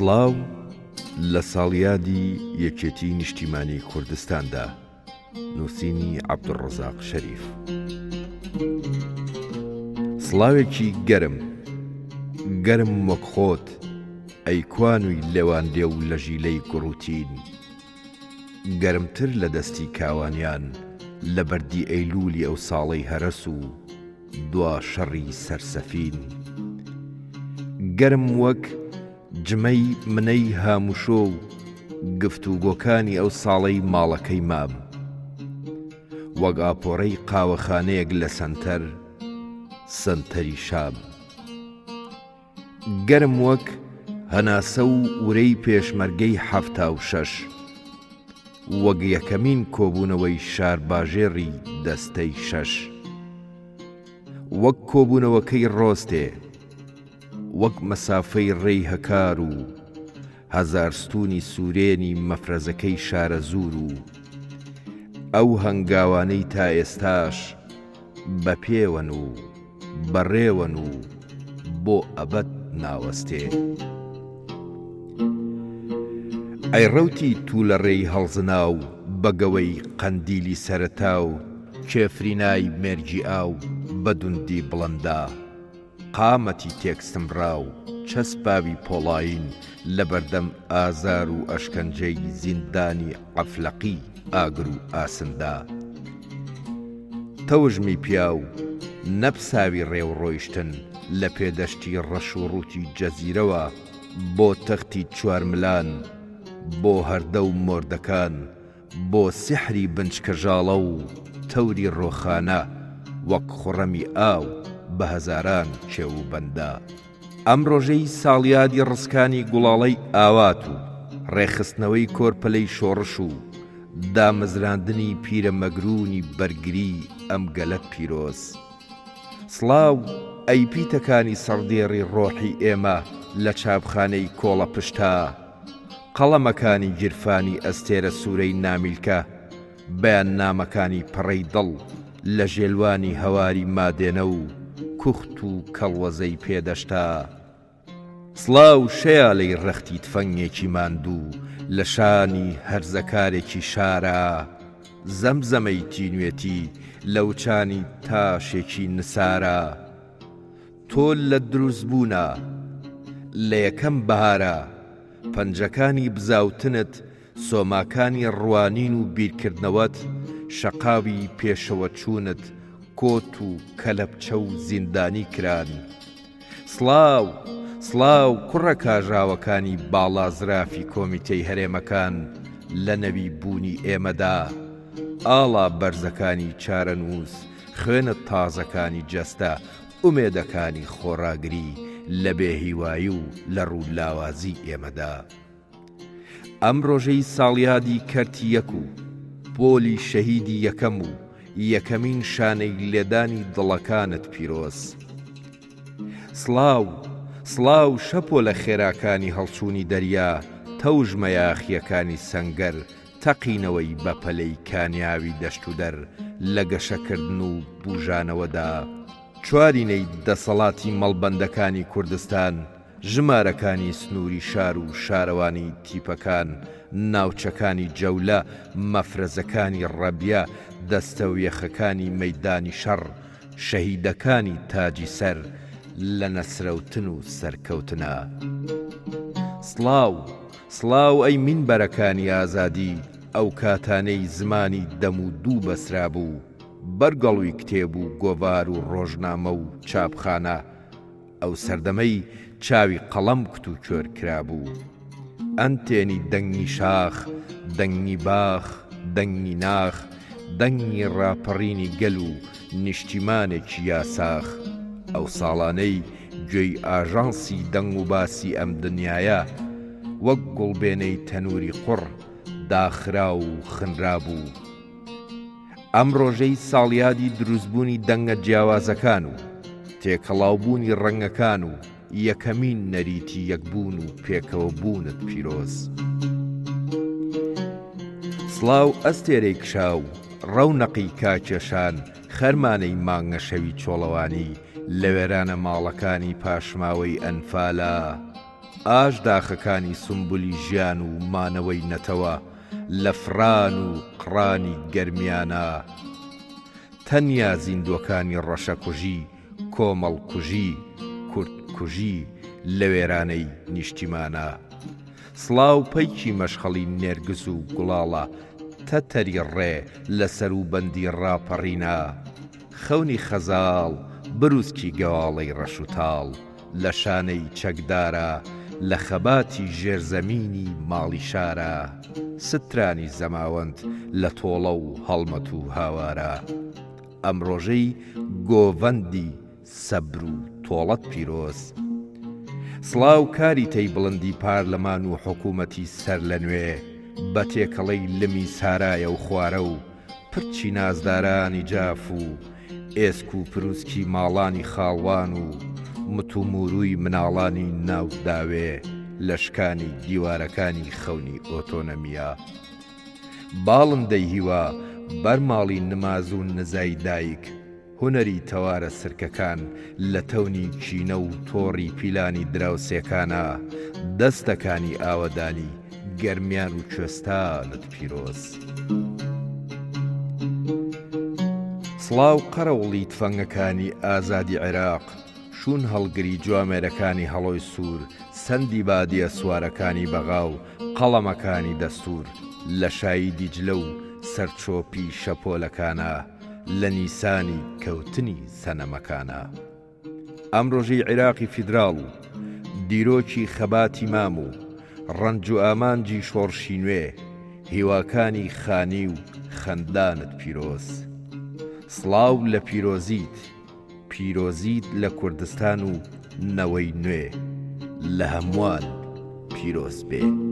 سڵاو لە ساڵیادی یەکێتی نیشتیمانی کوردستاندا. نووسینی عەبدوڕەزاق شەریف. سڵاوێکی گەرم وەک خۆت، ئەی کوانووی لێوان لێو لە ژیلەی گوڕوتین، گەرمتر لە دەستی کاوانیان لە بەردی ئەیلولی ئەو ساڵەی هەرەس و دوا شەڕی سەرسەفین، گەرم وەک جمەی منەی هاموشۆ و گفتوگۆکانی ئەو ساڵەی ماڵەکەی مام، وەک ئاپۆرەی قاوەخانەیەک لە سەنتەری شام، گەرم وەک هەناسە و ورەی پێشمەرگەی 76، وەک یەکەمین کۆبوونەوەی شارباژێڕی دەستەی 6، وەک کۆبوونەوەکەی ڕۆستێ، وەک مەسافەی ڕێی هەکار و هەزارستونی سوورێنی مەفرەزەکەی شارە زوور و ئەو هەنگاوانەی تا ئێستاش بە پێوەن و بەڕێوەن و بۆ ئەبەد ناوەستێ. ئەی ڕەوتی تو لە ڕێی هەڵزنا و بەگەوەی قەندیلی سەرەتا و کێفرینای مێرگی ئاو بە دوندی بڵەندا، قامەتی تێکستمڕا و چەسپاوی پۆڵاین لە بەردەم ئازار و ئەشکەنجەی زیندانی عەفلەقی ئاگر و ئاسندا، تەوژمی پیا و نەپساوی ڕێو ڕۆیشتن لە پێدەشتی ڕەش و ڕووتی جەزیرەوە بۆ تەختی چوارملان، بۆ هەردە و مۆردەکان، بۆ سیحری بنچکەژاڵە و تەوری ڕۆخانە وەک خوڕەمی ئاو بە هەزاران کێو و بەندا. ئەم ڕۆژەی ساڵیادی ڕزکانی گوڵاڵەی ئاوات و ڕێخستنەوەی کۆرپەلەی شۆڕش و دامەزراندنی پیرە مەگرونی بەرگری ئەم گەلە پیرۆز. سڵاو ئەی پیتەکانی سەردێڕی ڕۆحی ئێمە لە چاپخانەی کۆڵە پشتا، قەڵەمەکانی گیرفانی ئەستێرە سوورەی نامیلکە، بەیان نامەکانی پەڕەی دڵ لە ژێلوانی هەواری مادێنە و کوخت و کەڵوەزەی پێدەشتا. سڵاو شەیاڵەی ڕەختی تفەنگێکی ماندوو لە شانی هەرزەکارێکی شارە، زەمزەمەی تینوێتی لەوچانی تاشێکی نسارە، تۆ لە دروستبوونە لە یەکەم بەهارە، پەنجەکانی بزاوتنت سۆماکانی ڕوانین و بیرکردنەوەت، شەقاوی پێشەوە چوونت کۆت و کەلەپچە و زیندانی کران. سڵاو کوڕە کاژاوەکانی باڵازرافی کۆمیتەی هەرێمەکان لە نەوی بوونی ئێمەدا، ئاڵا بەرزەکانی چارەنووس، خوێنە تازەکانی جەستە، ئومێدەکانی خۆڕاگری لە بێهیوایی و لە ڕوو لاوازی ئێمەدا. ئەم ڕۆژەی ساڵیادی کەرتی یەک و پۆلی شەهیدی یەکەم و یەکەمین شانەی لێدانی دڵەکانت پیرۆز. سڵاو شەپۆ لە خێراکانی هەڵچوونی دەریا، تەوژمە یاخیەکانی سەنگەر، تەقینەوەی بەپەلەی کانیاوی دەشت و دەر لە گەشەکردن و بوژانەوەدا، چوارینەی دەسەڵاتی مەڵبەندەکانی کوردستان، ژمارەکانی سنووری شار و شارەوانی تیپەکان، ناوچەکانی جەولە، مەفرەزەکانی ڕەبیە، دەستە و یەخەکانی مەیدانی شەڕ، شەهیدەکانی تاجی سەر لە نەسرەوتن و سەرکەوتنە. سڵاو ئەی مینبەرەکانی ئازادی، ئەو کاتانەی زمانی دەم و دوو بەسرا بوو، بەرگەڵووی کتێب و گۆڤار و ڕۆژنامە و چاپخانە، ئەو سەردەمەی چاوی قەڵەم کت و کۆر کرابوو، ئەنتێنی دەنگی شاخ، دەنگی باخ، دەنگی ناخ، دەنگی ڕاپەڕینی گەل و نیشتیمانێکی یاساخ. ئەو ساڵانەی گوێی ئاژانسی دەنگ و باسی ئەم دنیایە، وەک گوڵبێنەی تەنووری قوڕ داخرا و خنرا بوو. ئەم ڕۆژەی ساڵیادی دروستبوونی دەنگە جیاوازەکان و تێکەڵاوبوونی ڕەنگەکان و یەکەمین نەریتی یەکبوون و پێکەوە بوونت پیرۆز. سڵاو ئەستێرەی کشاو، ڕەونەقی کاکێشان، خەرمانەی مانگە شەوی چۆڵەوانی لە وێرانە ماڵەکانی پاشماوەی ئەنفالە، ئاش داخەکانی سمبولی ژیان و مانەوەی نەتەوە لە فران و قڕانی گەرمیانە تەنیا زیندوەکانی ڕەشەکوژی کۆمەڵ کوژی کورد کوژی لە وێرانەی نیشتیمانە سڵاو پەیکی مەشخەڵی نێرگز و گوڵاڵە تەتەری ڕێ لە سەر و بەندی ڕاپەڕینە خەونی خەزاڵ بروسکی گەواڵەی ڕەشوتاڵ لە شانەی چەکدارە لە خەباتی ژێرزەمینی ماڵی شارە سترانی زەماوەند لە تۆڵە و هەڵمەت و هاوارە ئەم ڕۆژەی گۆڤەندی سەبر و تۆڵەت پیرۆز سڵاو کاری تەی بڵندی پارلەمان و حکوومەتی سەر لە نوێ بە تێکەڵەی لمی سارایە و خوارە و پرچی نازدارانی جاف و ئێسک و پرووسکی ماڵانی خاڵوان و متوموروی مناڵانی ناوداوێ لەشکانی دیوارەکانی خەونی ئۆتۆنەمیە باڵم دەیهیوە بەرماڵی نماز و نزای دایک هونەری تەوارە سرکەکان لە تەونی کینە و تۆڕی پیلانی دراوسێکانە دەستەکانی ئاوەدانی گەرمیان و کوێستانت پیرۆز سڵاو قەرەوڵی تفەنگەکانی ئازادی عێراق شون هەڵگری جوامێرەکانی هەڵۆی سوور سەندی بادیە سوارەکانی بەغا و قەڵەمەکانی دەستور لە شایی دیجلە و سەرچۆپی شەپۆلەکانە لە نیسانی کەوتنی سەنەمەکانە ئەم ڕۆژەی عێراقی فیدراڵ و دیرۆکی خەباتی مام و ڕەنج و ئامانجی شۆڕشی نوێ هیواکانی خانی و خەندانت پیرۆز سڵاو لە پیرۆزیت لە کوردستان و نەوەی نوێ لە هەمووان پیرۆز بێ